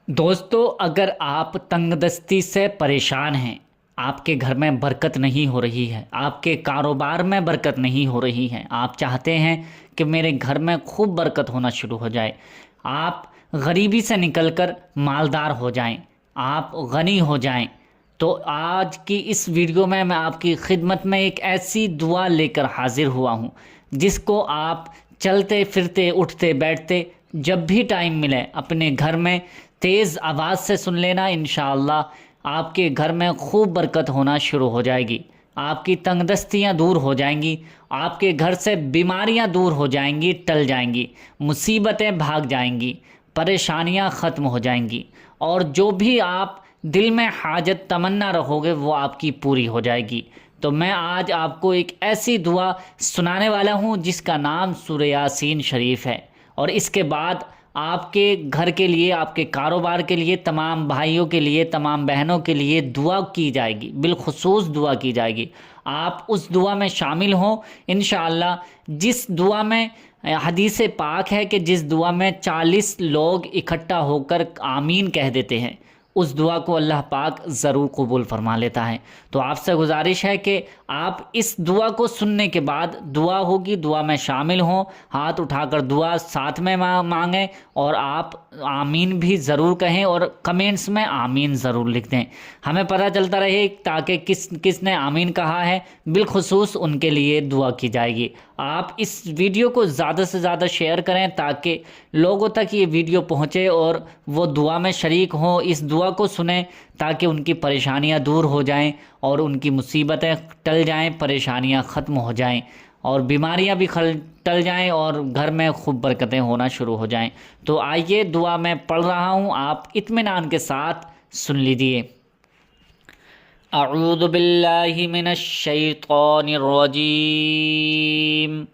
دوستو، اگر آپ تنگ دستی سے پریشان ہیں، آپ کے گھر میں برکت نہیں ہو رہی ہے، آپ کے کاروبار میں برکت نہیں ہو رہی ہے، آپ چاہتے ہیں کہ میرے گھر میں خوب برکت ہونا شروع ہو جائے، آپ غریبی سے نکل کر مالدار ہو جائیں، آپ غنی ہو جائیں، تو آج کی اس ویڈیو میں آپ کی خدمت میں ایک ایسی دعا لے کر حاضر ہوا ہوں جس کو آپ چلتے پھرتے اٹھتے بیٹھتے جب بھی ٹائم ملے اپنے گھر میں تیز آواز سے سن لینا۔ انشاءاللہ آپ کے گھر میں خوب برکت ہونا شروع ہو جائے گی، آپ کی تنگ دستیاں دور ہو جائیں گی، آپ کے گھر سے بیماریاں دور ہو جائیں گی، ٹل جائیں گی، مصیبتیں بھاگ جائیں گی، پریشانیاں ختم ہو جائیں گی، اور جو بھی آپ دل میں حاجت تمنا رہو گے وہ آپ کی پوری ہو جائے گی۔ تو میں آج آپ کو ایک ایسی دعا سنانے والا ہوں جس کا نام سورہ یاسین شریف ہے، اور اس کے بعد آپ کے گھر کے لیے، آپ کے کاروبار کے لیے، تمام بھائیوں کے لیے، تمام بہنوں کے لیے دعا کی جائے گی، بالخصوص دعا کی جائے گی۔ آپ اس دعا میں شامل ہوں انشاءاللہ، جس دعا میں حدیث پاک ہے کہ جس دعا میں 40 لوگ اکٹھا ہو کر آمین کہہ دیتے ہیں، اس دعا کو اللہ پاک ضرور قبول فرما لیتا ہے۔ تو آپ سے گزارش ہے کہ آپ اس دعا کو سننے کے بعد، دعا ہوگی، دعا میں شامل ہوں، ہاتھ اٹھا کر دعا ساتھ میں مانگیں، اور آپ آمین بھی ضرور کہیں، اور کمنٹس میں آمین ضرور لکھ دیں، ہمیں پتہ چلتا رہے تاکہ کس کس نے آمین کہا ہے، بالخصوص ان کے لیے دعا کی جائے گی۔ آپ اس ویڈیو کو زیادہ سے زیادہ شیئر کریں تاکہ لوگوں تک یہ ویڈیو پہنچے اور وہ دعا میں شریک ہوں، اس دعا کو سنیں تاکہ ان کی پریشانیاں دور ہو جائیں اور ان کی مصیبتیں ٹل جائیں، پریشانیاں ختم ہو جائیں، اور بیماریاں بھی ٹل جائیں، اور گھر میں خوب برکتیں ہونا شروع ہو جائیں۔ تو آئیے دعا میں پڑھ رہا ہوں، آپ اطمینان کے ساتھ سن لیجیے۔ اعوذ باللہ من الشیطان الرجیم،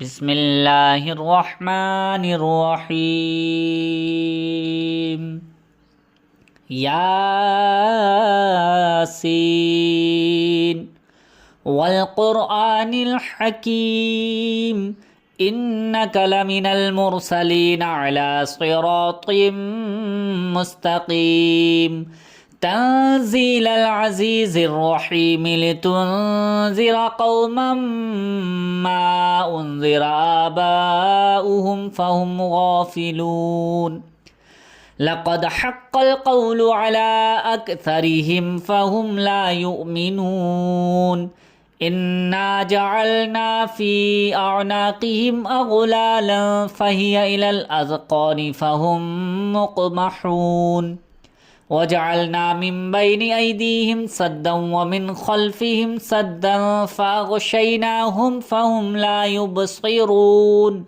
بسم اللہ الرحمن الرحیم۔ یاسین والقرآن الحکیم انک لمن المرسلین علی صراط مستقیم تنزیل العزیز الرحیم لتنذر قوما ما انذر آباؤهم فهم غافلون لقد حق القول على أكثرهم فهم لا يؤمنون إنا جعلنا في أعناقهم أغلالا فهي إلى الأذقان فهم مقمحون وجعلنا من بين أيديهم سدا ومن خلفهم سدا فأغشيناهم فهم لا يبصرون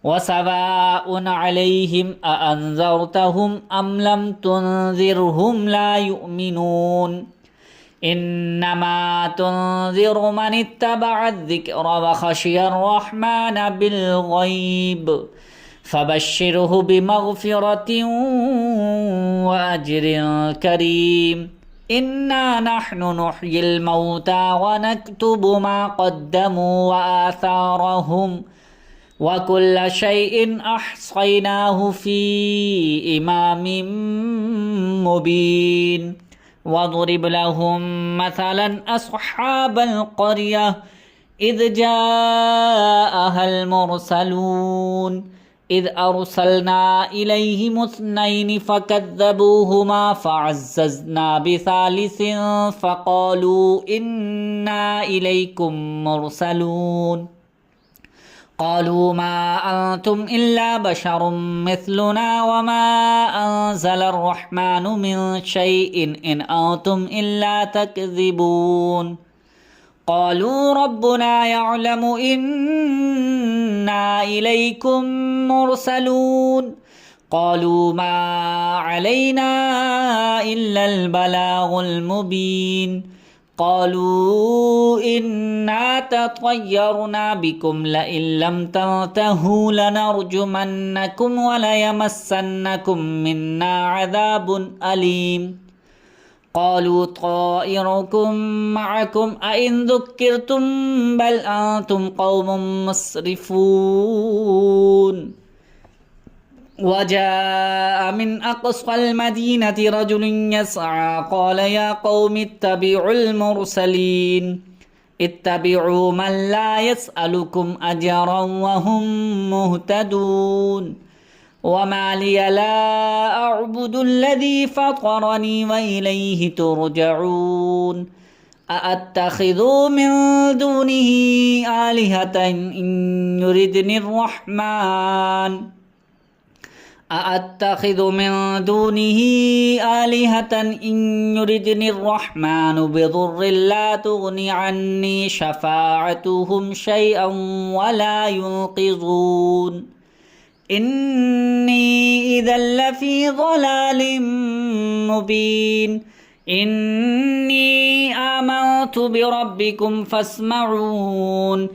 وسواء عليهم أأنذرتهم أم لم تنذرهم لا يؤمنون إنما تنذر من اتبع الذكر وخشي الرحمن بالغيب فبشره بمغفرة وأجر كريم إنا نحن نحيي الموتى ونكتب ما قدموا وآثارهم وَكُلَّ شَيْءٍ أَحْصَيْنَاهُ فِي إِمَامٍ مُّبِينٍ وَاضْرِبْ لَهُم مَّثَلًا أَصْحَابَ الْقَرْيَةِ إِذْ جَاءَهَا الْمُرْسَلُونَ إِذْ أَرْسَلْنَا إِلَيْهِمُ اثْنَيْنِ فَكَذَّبُوهُمَا فَعَزَّزْنَا بِثَالِثٍ فَقَالُوا إِنَّا إِلَيْكُم مُّرْسَلُونَ قالوا ما أنتم إلا بشر مثلنا وما أنزل الرحمن من شيء إن أنتم إلا تكذبون قالوا ربنا يعلم إنا إليكم مرسلون قالوا ما علينا إلا البلاغ المبين قالوا إنا تطيرنا بكم لئن لم تنتهوا لنرجمنكم وليمسنكم منا عذاب أليم قالوا طائركم معكم أئن ذكرتم بل أنتم قوم مسرفون۔ وجاء من أقصى المدينة رجل يسعى قال يا قوم اتبعوا المرسلين اتبعوا من لا يسألكم أجرا وهم مهتدون وما لي لا أعبد الذي فطرني وإليه ترجعون أأتخذ من دونه آلهة إن يردني الرحمن أأتخذ من دونه آلهة إن يردني الرحمن بضر لا تغني عني شفاعتهم شيئا ولا ينقذون إني إذا لفي ضلال مبين إني آمنت بربكم فاسمعون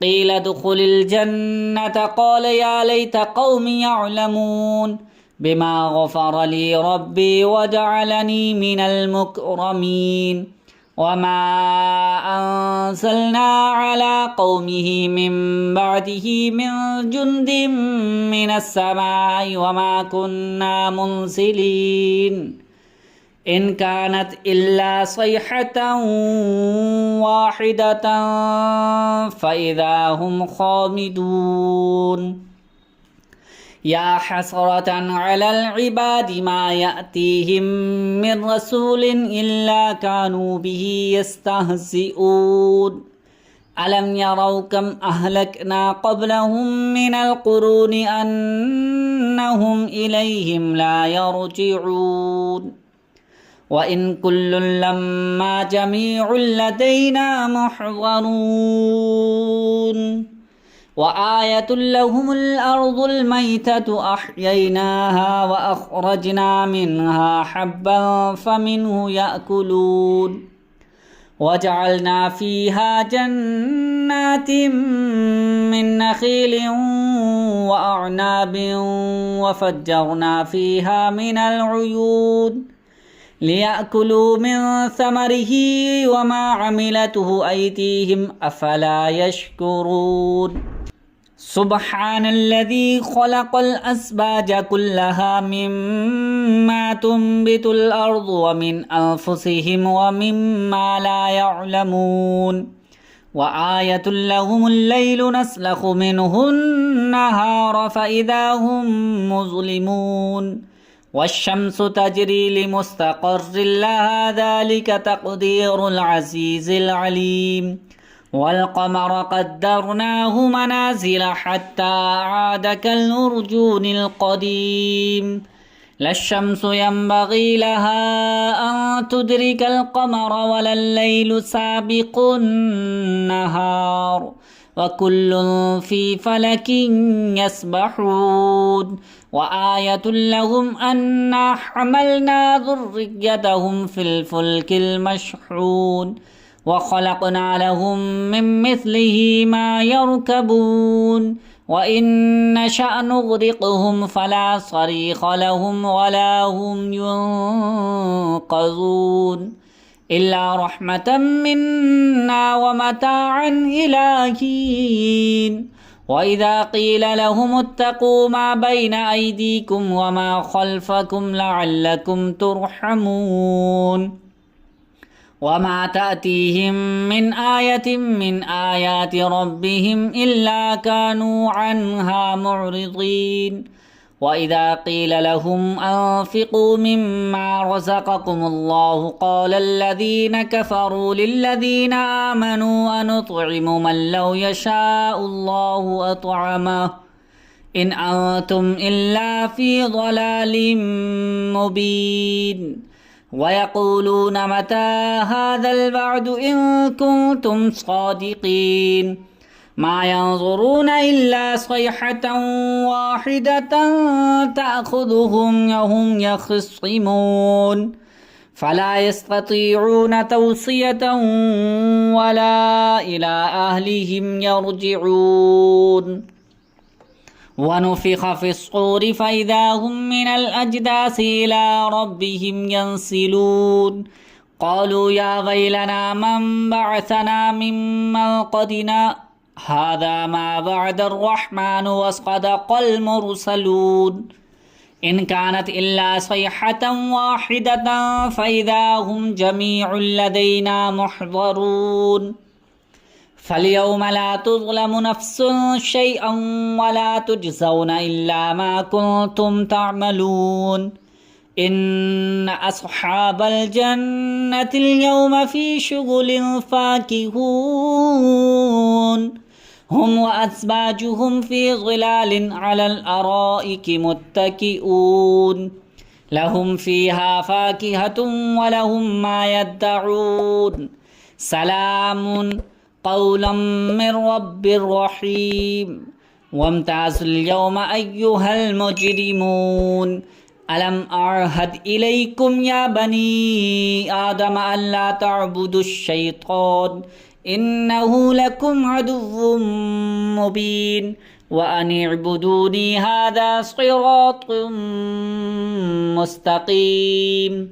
قيل ادخل الجنة قال يا ليت قومي يعلمون بما غفر لي ربي وجعلني من المكرمين وما أنزلنا على قومه من بعده من جند من السماء وما كنا منزلين إن كانت إلا صيحة واحدة فإذا هم خامدون يا حسرة على العباد ما يأتيهم من رسول إلا كانوا به يستهزئون ألم يروا كم أهلكنا قبلهم من القرون أنهم إليهم لا يرجعون وإن كل لما جميع لدينا محضرون وآية لهم الأرض الميتة أحييناها وأخرجنا منها حبا فمنه يأكلون وجعلنا فيها جنات من نخيل وأعناب وفجرنا فيها من العيون ليأكلوا من ثمره وما عملته أيديهم أفلا يشكرون سبحان الذي خلق الأزواج كلها مما تنبت الأرض ومن أنفسهم ومما لا يعلمون وآية لهم الليل نسلخ منه النهار فإذا هم مظلمون والشمس تجري لمستقر لها ذلك تقدير العزيز العليم والقمر قدرناه منازل حتى عاد كالأرجون القديم لا الشمس ينبغي لها أن تدرك القمر ولا الليل سابق النهار وكل في فلك يسبحون وآية لهم أنا حملنا ذريتهم في الفلك المشحون وخلقنا لهم من مثله ما يركبون وإن نشأ نغرقهم فلا صريخ لهم ولا هم ينقذون إلا رحمة منا ومتاعا إلى حين وإذا قيل لهم اتقوا ما بين أيديكم وما خلفكم لعلكم ترحمون وما تأتيهم من آية من آيات ربهم إلا كانوا عنها معرضين وإذا قيل لهم أنفقوا مما رزقكم الله قال الذين كفروا للذين آمنوا أنطعم من لو يشاء الله أطعمه إن أنتم إلا في ضلال مبين ويقولون متى هذا الوعد إن كنتم صادقين ما ينظرون إلا صيحة واحدة تأخذهم وهم يخصمون فلا يستطيعون توصية ولا إلى أهلهم يرجعون ونفخ في الصور فإذا هم من الأجداث إلى ربهم ينسلون قالوا يا ويلنا من بعثنا من مرقدنا هذا ما بعد الرحمن وصدق المرسلون إن كانت إلا صيحة واحدة فإذا هم جميع لدينا محضرون فاليوم لا تظلم نفس شيئا ولا تجزون إلا ما كنتم تعملون إن أصحاب الجنة اليوم في شغل فاكهون هم وأزواجهم في ظلال على الأرائك متكئون لهم فيها فاكهة ولهم ما يدعون سلام قولا من رب رحيم وامتازوا اليوم أيها المجرمون ألم أعهد إليكم يا بني آدم ألا تعبدوا الشيطان إنه لكم عدو مبين وأن اعبدوني هذا صراط مستقيم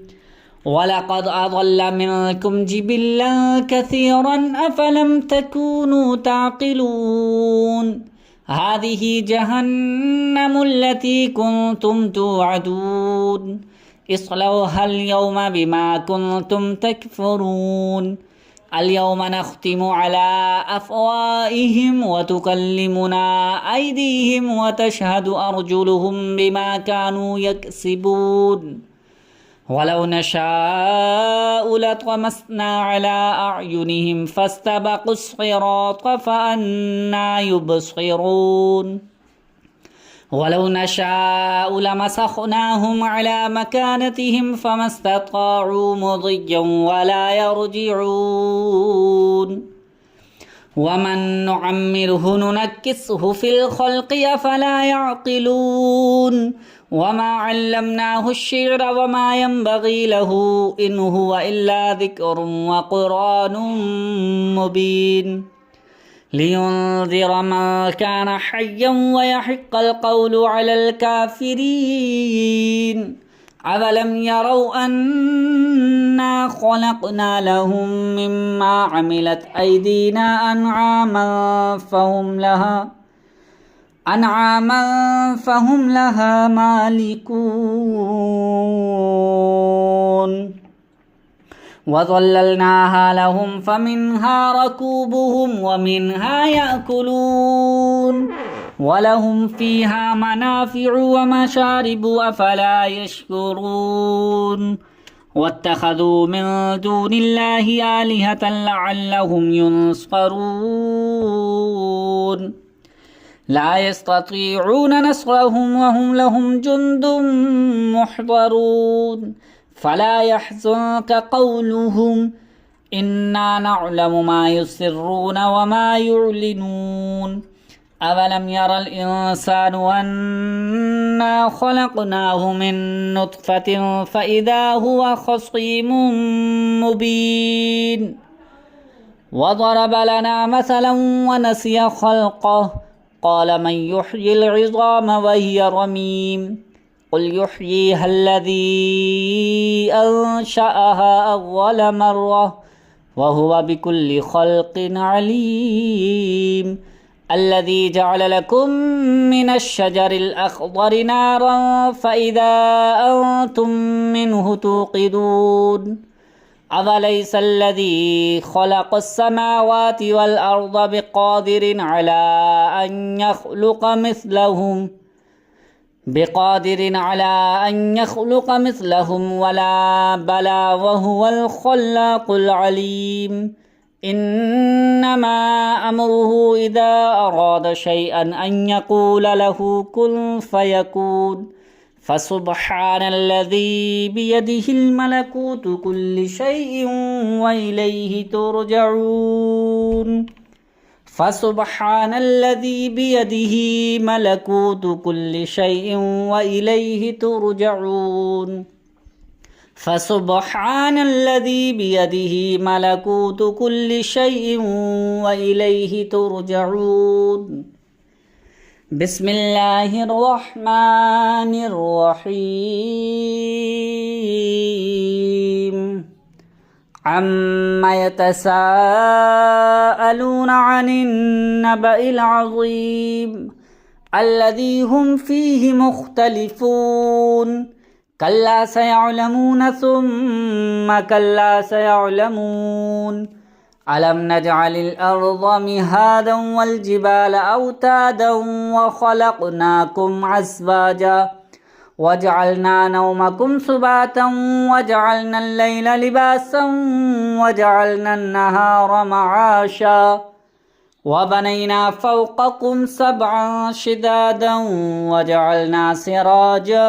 ولقد أضل منكم جبلا كثيرا أفلم تكونوا تعقلون هذه جهنم التي كنتم توعدون اصلوها اليوم بما كنتم تكفرون اليوم نختم على أفواههم وتكلمنا أيديهم وتشهد أرجلهم بما كانوا يكسبون ولو نشاء لطمسنا على أعينهم فاستبقوا الصراط فأنى يبصرون ولو نشاء لمسخناهم على مكانتهم فما استطاعوا مضيا ولا يرجعون ومن نعمره ننكسه في الخلق أفلا يعقلون وما علمناه الشعر وما ينبغي له إن هو إلا ذكر وقرآن مبين لينذر من كان حيا ويحق القول على الكافرين أولم يروا أنا خلقنا لهم مما عملت أيدينا أنعاما فهم لها مالكون وظللناها لهم فمنها ركوبهم ومنها يأكلون ولهم فيها منافع ومشارب أفلا يشكرون واتخذوا من دون الله آلهة لعلهم ينصرون لا يستطيعون نصرهم وهم لهم جند محضرون فلا يحزنك قولهم إنا نعلم ما يسرون وما يعلنون أولم ير الإنسان أنا خلقناه من نطفة فإذا هو خصيم مبين وضرب لنا مثلا ونسي خلقه قال من يحيي العظام وهي رميم قل يحييها الذي أنشأها أول مرة وهو بكل خلق عليم الذي جعل لكم من الشجر الأخضر نارا فإذا أنتم منه توقدون أوليس الذي خلق السماوات والأرض بقادر على أن يخلق مثلهم ولا بلى وهو الخلاق العليم إنما أمره إذا أراد شيئا أن يقول له كن فيكون فسبحان الذي بيده الملكوت كل شيء وإليه ترجعون فسبحان الذي بيده ملكوت كل شيء وإليه ترجعون فسبحان الذي بيده ملكوت كل شيء وإليه ترجعون بسم الله الرحمن الرحيم عما يتساءلون عن النبأ العظيم الذي هم فيه مختلفون كلا سيعلمون ثم كلا سيعلمون ألم نجعل الأرض مهادا والجبال أوتادا وخلقناكم أزواجا وجعلنا نومكم سباتا وجعلنا الليل لباسا وجعلنا النهار معاشا وبنينا فوقكم سبعا شدادا وجعلنا سراجا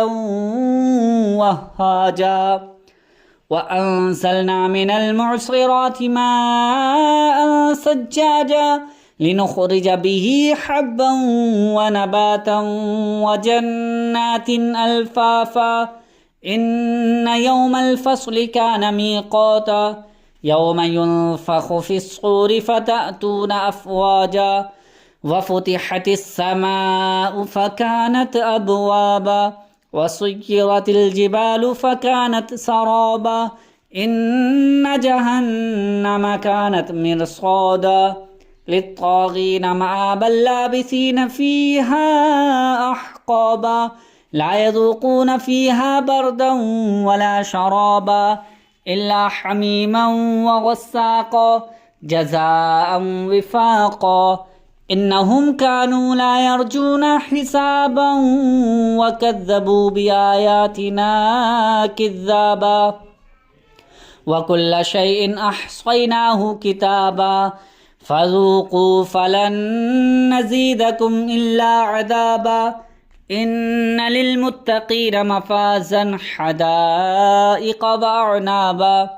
وهاجا وأنزلنا من المعصرات ماء ثجاجا لنخرج به حبا ونباتا وجنات ألفافا إن يوم الفصل كان ميقاتا يوم ينفخ في الصور فتأتون أفواجا وفتحت السماء فكانت أبوابا وسيرت الجبال فكانت سرابا إن جهنم كانت مرصادا للطاغين مآبا لابثين فيها أحقابا لا يذوقون فيها بردا ولا شرابا إلا حميما وغساقا جزاء وفاقا إنهم كانوا لا يرجون حسابا وكذبوا بآياتنا كذابا وكل شيء أحصيناه كتابا فذوقوا فلن نزيدكم إلا عذابا إن للمتقين مفازا حدائق وأعنابا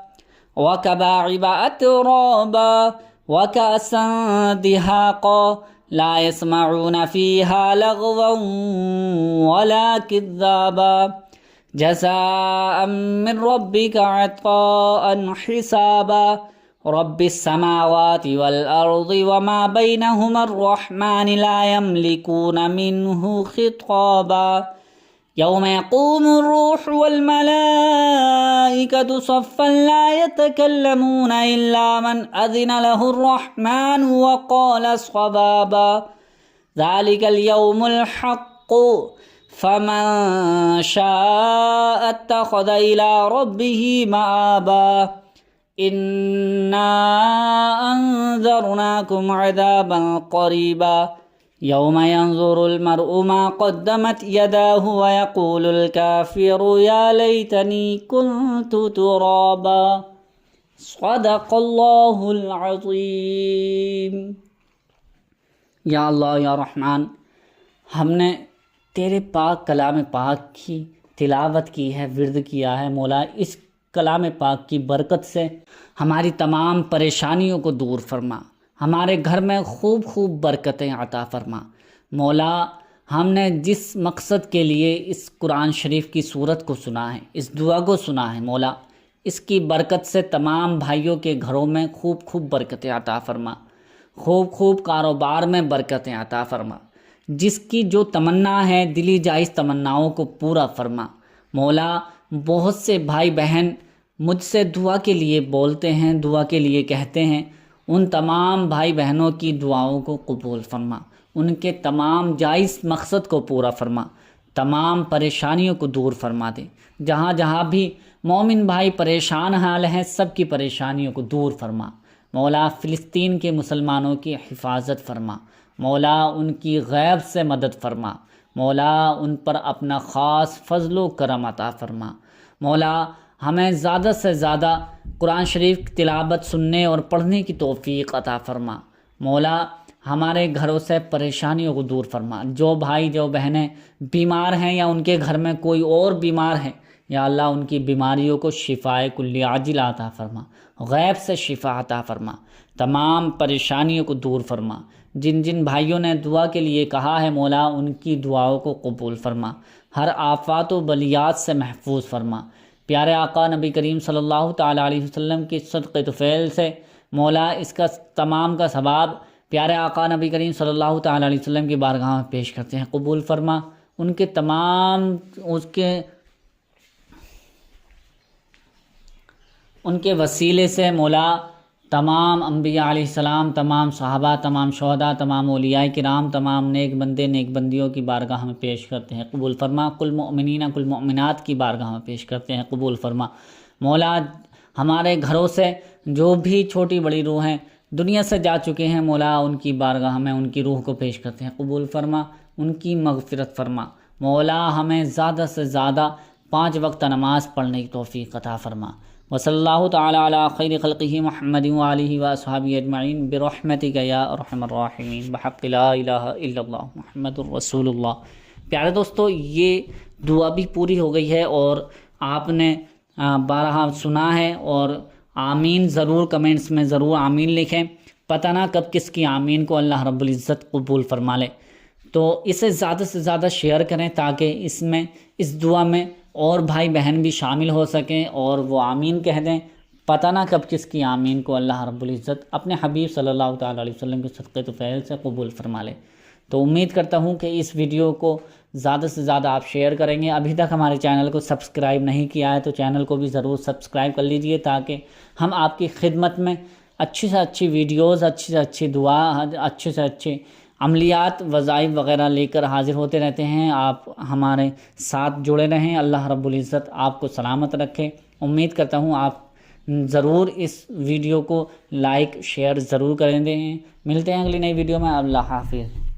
وكواعب أترابا وكأسا دهاقا لا يسمعون فيها لغوا ولا كذابا جزاء من ربك عطاء حسابا رب السماوات والأرض وما بينهما الرحمن لا يملكون منه خطابا يوم يقوم الروح والملائكة صفا لا يتكلمون إلا من أذن له الرحمن وقال صوابا ذلك اليوم الحق فمن شاء اتخذ إلى ربه مآبا إنا أنذرناكم عذابا قريبا يوم ينظر المرء ما قدمت يداه ويقول الكافر يا ليتني كنت ترابا صدق اللہ العظیم۔ یا اللہ یا رحمان، ہم نے تیرے پاک کلام پاک کی تلاوت کی ہے، ورد کیا ہے مولا، اس کلام پاک کی برکت سے ہماری تمام پریشانیوں کو دور فرما، ہمارے گھر میں خوب خوب برکتیں عطا فرما مولا۔ ہم نے جس مقصد کے لیے اس قرآن شریف کی صورت کو سنا ہے، اس دعا کو سنا ہے مولا، اس کی برکت سے تمام بھائیوں کے گھروں میں خوب خوب برکتیں عطا فرما، خوب خوب کاروبار میں برکتیں عطا فرما، جس کی جو تمنا ہے دلی جائز تمناؤں کو پورا فرما مولا۔ بہت سے بھائی بہن مجھ سے دعا کے لیے بولتے ہیں، دعا کے لیے کہتے ہیں، ان تمام بھائی بہنوں کی دعاؤں کو قبول فرما، ان کے تمام جائز مقصد کو پورا فرما، تمام پریشانیوں کو دور فرما دے۔ جہاں جہاں بھی مومن بھائی پریشان حال ہیں، سب کی پریشانیوں کو دور فرما مولا۔ فلسطین کے مسلمانوں کی حفاظت فرما مولا، ان کی غیب سے مدد فرما مولا، ان پر اپنا خاص فضل و کرم عطا فرما مولا۔ ہمیں زیادہ سے زیادہ قرآن شریف کی تلاوت سننے اور پڑھنے کی توفیق عطا فرما مولا۔ ہمارے گھروں سے پریشانیوں کو دور فرما، جو بھائی جو بہنیں بیمار ہیں یا ان کے گھر میں کوئی اور بیمار ہے، یا اللہ ان کی بیماریوں کو شفائے کلی عاجل عطا فرما، غیب سے شفا عطا فرما، تمام پریشانیوں کو دور فرما۔ جن جن بھائیوں نے دعا کے لیے کہا ہے مولا، ان کی دعاؤں کو قبول فرما، ہر آفات و بلیات سے محفوظ فرما۔ پیارے آقا نبی کریم صلی اللہ تعالیٰ علیہ وسلم کی صدق طفیل سے مولا، اس کا تمام کا ثواب پیارے آقا نبی کریم صلی اللہ تعالیٰ علیہ وسلم کی بارگاہ میں پیش کرتے ہیں، قبول فرما۔ ان کے تمام ان کے وسیلے سے مولا تمام انبیاء علیہ السلام، تمام صحابہ، تمام شہداء، تمام اولیاء کرام، تمام نیک بندے نیک بندیوں کی بارگاہ میں پیش کرتے ہیں، قبول فرما۔ کل مؤمنین کل مؤمنات کی بارگاہ میں پیش کرتے ہیں، قبول فرما۔ مولا ہمارے گھروں سے جو بھی چھوٹی بڑی روحیں دنیا سے جا چکے ہیں، مولا ان کی بارگاہ میں ان کی روح کو پیش کرتے ہیں، قبول فرما، ان کی مغفرت فرما۔ مولا ہمیں زیادہ سے زیادہ 5 وقت نماز پڑھنے کی توفیق عطا فرما۔ وصلی اللہ تعالی علی خیر خلقہ محمد وآلہ واصحابہ اجمعین برحمتک یا ارحم الراحمین بحق لا الہ الا اللہ محمد الرسول اللہ۔ پیارے دوستو، یہ دعا بھی پوری ہو گئی ہے اور آپ نے بارہا سنا ہے، اور آمین ضرور کمنٹس میں ضرور آمین لکھیں۔ پتہ نہ کب کس کی آمین کو اللہ رب العزت قبول فرما لے، تو اسے زیادہ سے زیادہ شیئر کریں تاکہ اس دعا میں اور بھائی بہن بھی شامل ہو سکیں اور وہ آمین کہہ دیں۔ پتہ نہ کب کس کی آمین کو اللہ رب العزت اپنے حبیب صلی اللہ تعالیٰ علیہ وسلم کے صدقے تو فعل سے قبول فرما لے۔ تو امید کرتا ہوں کہ اس ویڈیو کو زیادہ سے زیادہ آپ شیئر کریں گے۔ ابھی تک ہمارے چینل کو سبسکرائب نہیں کیا ہے تو چینل کو بھی ضرور سبسکرائب کر لیجئے، تاکہ ہم آپ کی خدمت میں اچھی سے اچھی ویڈیوز، اچھی سے اچھی دعا، اچھے سے اچھے عملیات، وظائف وغیرہ لے کر حاضر ہوتے رہتے ہیں۔ آپ ہمارے ساتھ جڑے رہیں، اللہ رب العزت آپ کو سلامت رکھے۔ امید کرتا ہوں آپ ضرور اس ویڈیو کو لائک شیئر ضرور کریں دیں۔ ملتے ہیں اگلی نئی ویڈیو میں۔ اللہ حافظ۔